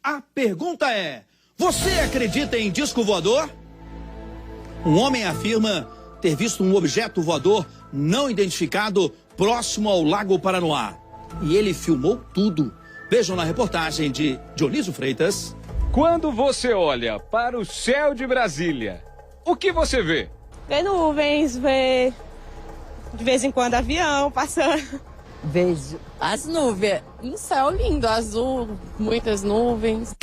A pergunta é: você acredita em disco voador? Um homem afirma ter visto um objeto voador não identificado próximo ao Lago Paranoá. E ele filmou tudo. Vejam na reportagem de Dionísio Freitas. Quando você olha para o céu de Brasília, o que você vê? Vê nuvens, vê de vez em quando avião passando. Vejo as nuvens, um céu lindo, azul, muitas nuvens.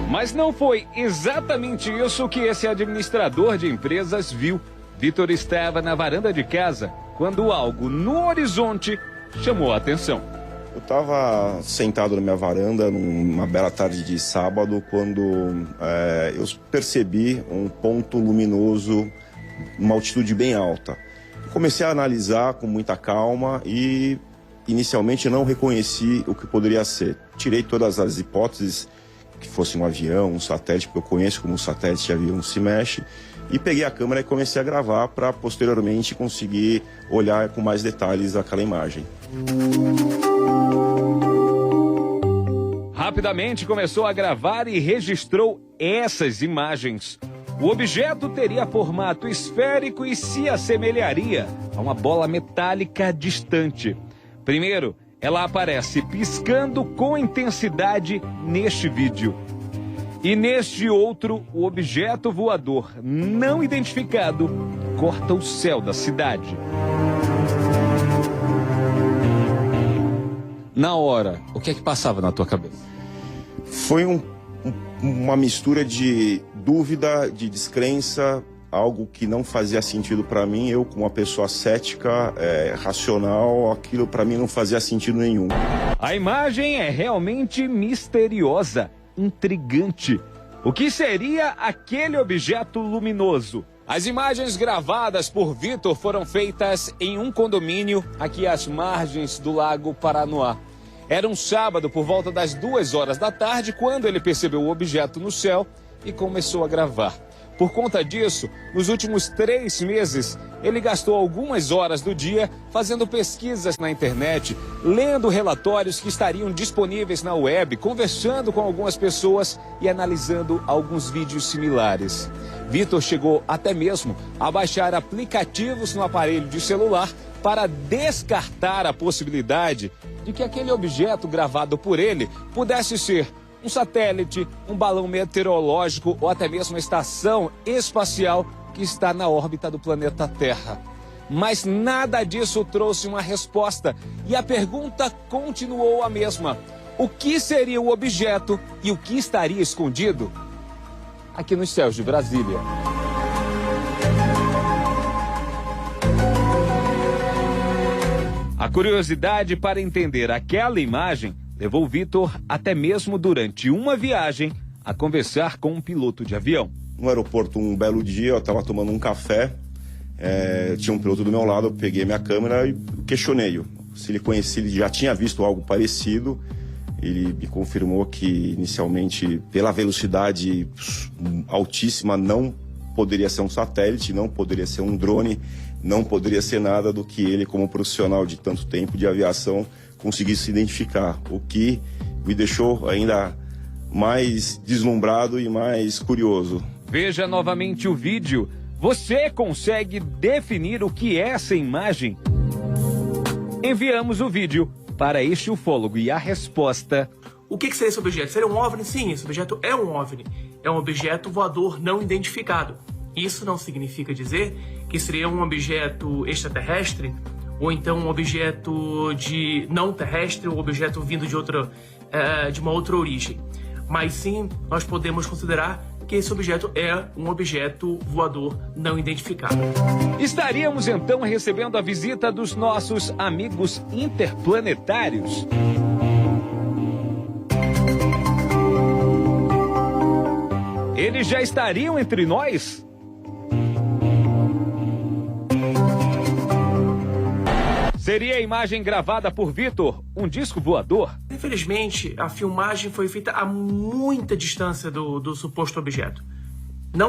Mas não foi exatamente isso que esse administrador de empresas viu. Vitor estava na varanda de casa quando algo no horizonte chamou a atenção. Eu estava sentado na minha varanda numa bela tarde de sábado quando eu percebi um ponto luminoso, uma altitude bem alta. Comecei a analisar com muita calma e inicialmente não reconheci o que poderia ser. Tirei todas as hipóteses, que fosse um avião, um satélite, porque eu conheço como um satélite de avião se mexe, e peguei a câmera e comecei a gravar para posteriormente conseguir olhar com mais detalhes aquela imagem. Rapidamente começou a gravar e registrou essas imagens. O objeto teria formato esférico e se assemelharia a uma bola metálica distante. Primeiro, ela aparece piscando com intensidade neste vídeo. E neste outro, o objeto voador não identificado corta o céu da cidade. Na hora, o que é que passava na tua cabeça? Foi uma mistura de dúvida, de descrença, algo que não fazia sentido para mim. Eu, como uma pessoa cética, racional, aquilo para mim não fazia sentido nenhum. A imagem é realmente misteriosa, intrigante. O que seria aquele objeto luminoso? As imagens gravadas por Vitor foram feitas em um condomínio aqui às margens do Lago Paranoá. Era um sábado por volta das 2 horas da tarde quando ele percebeu o objeto no céu e começou a gravar. Por conta disso, nos últimos 3 meses, ele gastou algumas horas do dia fazendo pesquisas na internet, lendo relatórios que estariam disponíveis na web, conversando com algumas pessoas e analisando alguns vídeos similares. Vitor chegou até mesmo a baixar aplicativos no aparelho de celular para descartar a possibilidade de que aquele objeto gravado por ele pudesse ser um satélite, um balão meteorológico ou até mesmo uma estação espacial que está na órbita do planeta Terra. Mas nada disso trouxe uma resposta e a pergunta continuou a mesma. O que seria o objeto e o que estaria escondido aqui nos céus de Brasília? A curiosidade para entender aquela imagem levou Vitor até mesmo durante uma viagem a conversar com um piloto de avião. No aeroporto, um belo dia, eu estava tomando um café, tinha um piloto do meu lado, eu peguei minha câmera e questionei-o. Se ele conhecia, ele já tinha visto algo parecido. Ele me confirmou que, inicialmente, pela velocidade altíssima, não poderia ser um satélite, não poderia ser um drone, não poderia ser nada do que ele, como profissional de tanto tempo de aviação, conseguisse identificar, o que me deixou ainda mais deslumbrado e mais curioso. Veja novamente o vídeo. Você consegue definir o que é essa imagem? Enviamos o vídeo para este ufólogo e a resposta... O que seria esse objeto? Seria um OVNI? Sim, esse objeto é um OVNI. É um objeto voador não identificado. Isso não significa dizer que seria um objeto extraterrestre ou então um objeto não terrestre ou objeto vindo de uma outra origem. Mas sim, nós podemos considerar que esse objeto é um objeto voador não identificado. Estaríamos então recebendo a visita dos nossos amigos interplanetários? Eles já estariam entre nós? Seria a imagem gravada por Vitor um disco voador? Infelizmente, a filmagem foi feita a muita distância do suposto objeto.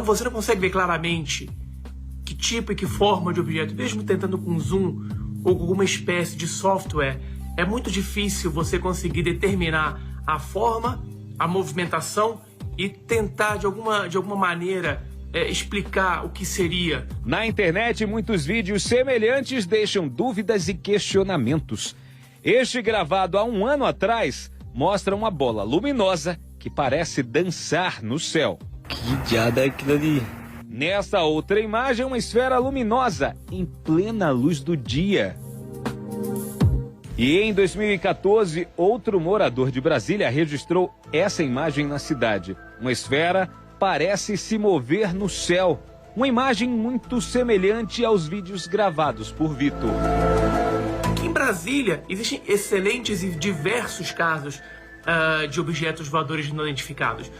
Você não consegue ver claramente que tipo e que forma de objeto, mesmo tentando com zoom ou com alguma espécie de software é muito difícil você conseguir determinar a forma, a movimentação e tentar de alguma maneira explicar o que seria. Na internet, muitos vídeos semelhantes deixam dúvidas e questionamentos. Este, gravado há um ano atrás, mostra uma bola luminosa que parece dançar no céu. Que diada é aquilo ali? Nesta outra imagem, uma esfera luminosa em plena luz do dia. E em 2014, outro morador de Brasília registrou essa imagem na cidade. Uma esfera parece se mover no céu. Uma imagem muito semelhante aos vídeos gravados por Vitor. Aqui em Brasília, existem excelentes e diversos casos de objetos voadores não identificados.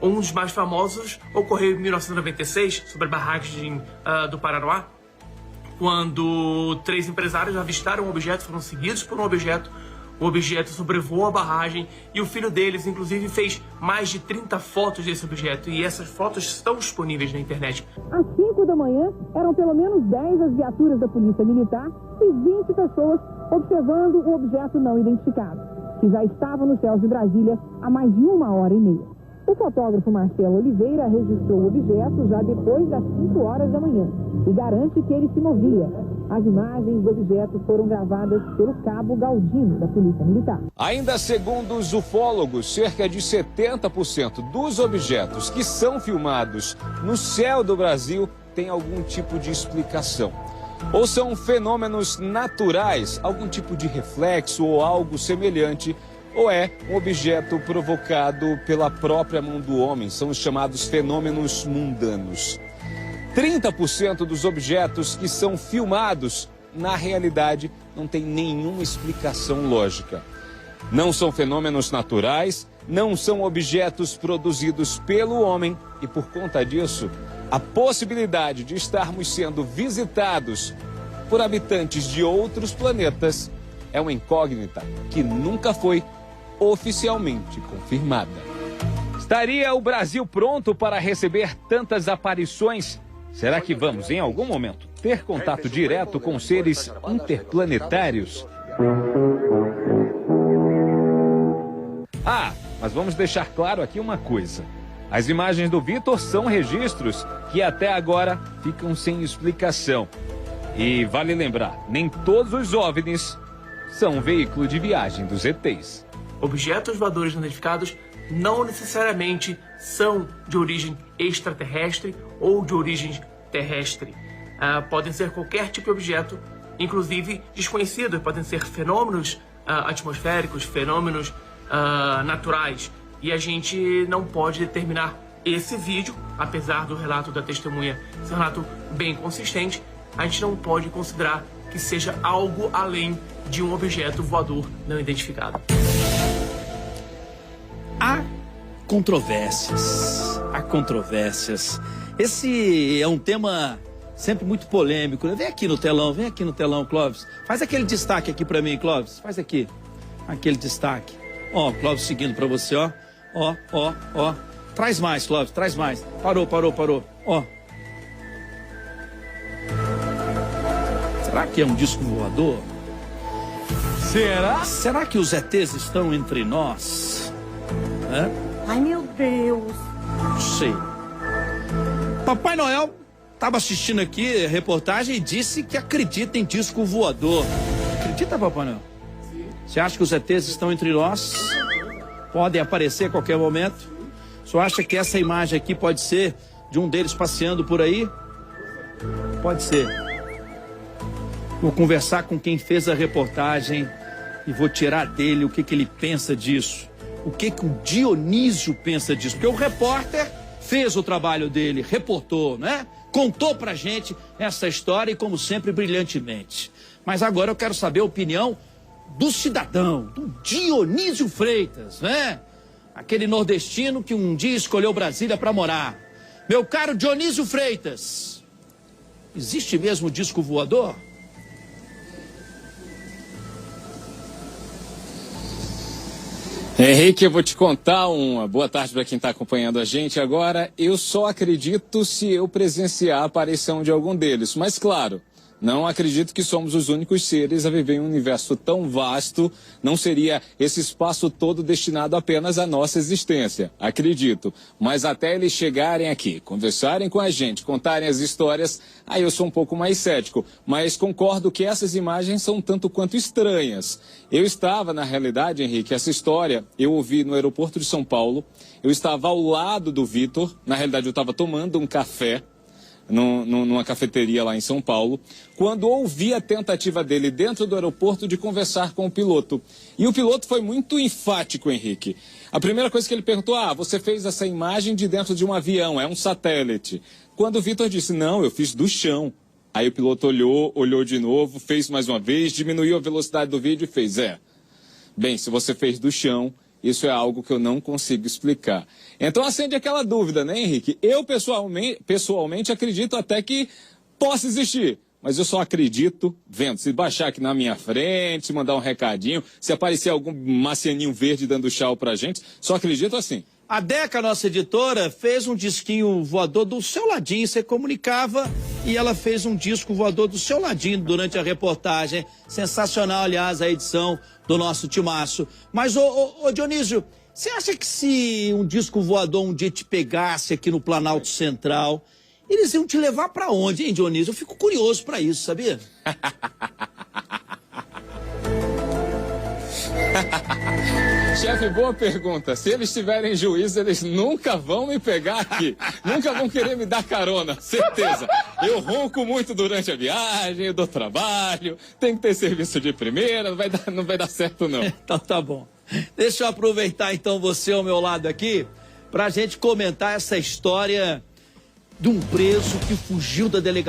Um dos mais famosos ocorreu em 1996, sobre a barragem do Paranoá, quando 3 empresários avistaram um objeto, foram seguidos por um objeto, o objeto sobrevoou a barragem e o filho deles, inclusive, fez mais de 30 fotos desse objeto e essas fotos estão disponíveis na internet. Às 5 da manhã, eram pelo menos 10 as viaturas da Polícia Militar e 20 pessoas observando o objeto não identificado, que já estava nos céus de Brasília há mais de 1h30. O fotógrafo Marcelo Oliveira registrou o objeto já depois das 5 horas da manhã e garante que ele se movia. As imagens do objeto foram gravadas pelo cabo Galdino, da Polícia Militar. Ainda segundo os ufólogos, cerca de 70% dos objetos que são filmados no céu do Brasil têm algum tipo de explicação. Ou são fenômenos naturais, algum tipo de reflexo ou algo semelhante, ou é um objeto provocado pela própria mão do homem, são os chamados fenômenos mundanos. 30% dos objetos que são filmados, na realidade, não tem nenhuma explicação lógica. Não são fenômenos naturais, não são objetos produzidos pelo homem e, por conta disso, a possibilidade de estarmos sendo visitados por habitantes de outros planetas é uma incógnita que nunca foi oficialmente confirmada. Estaria o Brasil pronto para receber tantas aparições? Será que vamos, em algum momento, ter contato direto com seres interplanetários? Ah, mas vamos deixar claro aqui uma coisa. As imagens do Vitor são registros que até agora ficam sem explicação. E vale lembrar, nem todos os OVNIs são um veículo de viagem dos ETs. Objetos voadores não identificados não necessariamente são de origem extraterrestre ou de origem terrestre. Podem ser qualquer tipo de objeto, inclusive desconhecido. Podem ser fenômenos atmosféricos, fenômenos naturais. E a gente não pode determinar esse vídeo, apesar do relato da testemunha ser um relato bem consistente, a gente não pode considerar que seja algo além de um objeto voador não identificado. Há controvérsias. Há controvérsias. Esse é um tema sempre muito polêmico. Vem aqui no telão, Clóvis. Faz aquele destaque aqui pra mim, Clóvis. Faz aqui. Aquele destaque. Ó, Clóvis seguindo pra você, ó. Ó. Traz mais, Clóvis, traz mais. Parou. Ó. Será que é um disco voador? Será que os ETs estão entre nós? Ai, meu Deus! Não sei. Papai Noel estava assistindo aqui a reportagem e disse que acredita em disco voador. Acredita, Papai Noel? Sim. Você acha que os ETs estão entre nós? Podem aparecer a qualquer momento? Você acha que essa imagem aqui pode ser de um deles passeando por aí? Pode ser. Vou conversar com quem fez a reportagem e vou tirar dele o que ele pensa disso. O que o Dionísio pensa disso. Porque o repórter fez o trabalho dele, reportou, né? Contou pra gente essa história e, como sempre, brilhantemente. Mas agora eu quero saber a opinião do cidadão, do Dionísio Freitas, né? Aquele nordestino que um dia escolheu Brasília para morar. Meu caro Dionísio Freitas, existe mesmo disco voador? Henrique, eu vou te contar uma boa tarde para quem está acompanhando a gente agora. Eu só acredito se eu presenciar a aparição de algum deles. Mas, claro, Não acredito que somos os únicos seres a viver em um universo tão vasto. Não seria esse espaço todo destinado apenas à nossa existência. Acredito. Mas até eles chegarem aqui, conversarem com a gente, contarem as histórias, aí eu sou um pouco mais cético. Mas concordo que essas imagens são tanto quanto estranhas. Eu estava, na realidade, Henrique, essa história eu ouvi no aeroporto de São Paulo. Eu estava ao lado do Vitor. Na realidade, eu estava tomando um café numa cafeteria lá em São Paulo, quando ouvi a tentativa dele dentro do aeroporto de conversar com o piloto. E o piloto foi muito enfático, Henrique. A primeira coisa que ele perguntou, você fez essa imagem de dentro de um avião, é um satélite. Quando o Vitor disse, não, eu fiz do chão. Aí o piloto olhou de novo, fez mais uma vez, diminuiu a velocidade do vídeo e fez, bem, se você fez do chão, isso é algo que eu não consigo explicar. Então acende aquela dúvida, né, Henrique? Eu, pessoalmente, acredito até que possa existir. Mas eu só acredito vendo. Se baixar aqui na minha frente, se mandar um recadinho, se aparecer algum marcianinho verde dando tchau pra gente, só acredito assim. A Deca, nossa editora, fez um disquinho voador do seu ladinho, você comunicava e ela fez um disco voador do seu ladinho durante a reportagem. Sensacional, aliás, a edição do nosso timaço. Mas, ô Dionísio, você acha que se um disco voador um dia te pegasse aqui no Planalto Central, eles iam te levar pra onde, hein, Dionísio? Eu fico curioso pra isso, sabia? Chefe, boa pergunta. Se eles tiverem juízo, eles nunca vão me pegar aqui. Nunca vão querer me dar carona, certeza. Eu ronco muito durante a viagem, eu dou trabalho, tem que ter serviço de primeira, não vai dar certo não. Então tá bom. Deixa eu aproveitar então você ao meu lado aqui pra gente comentar essa história de um preso que fugiu da delegacia.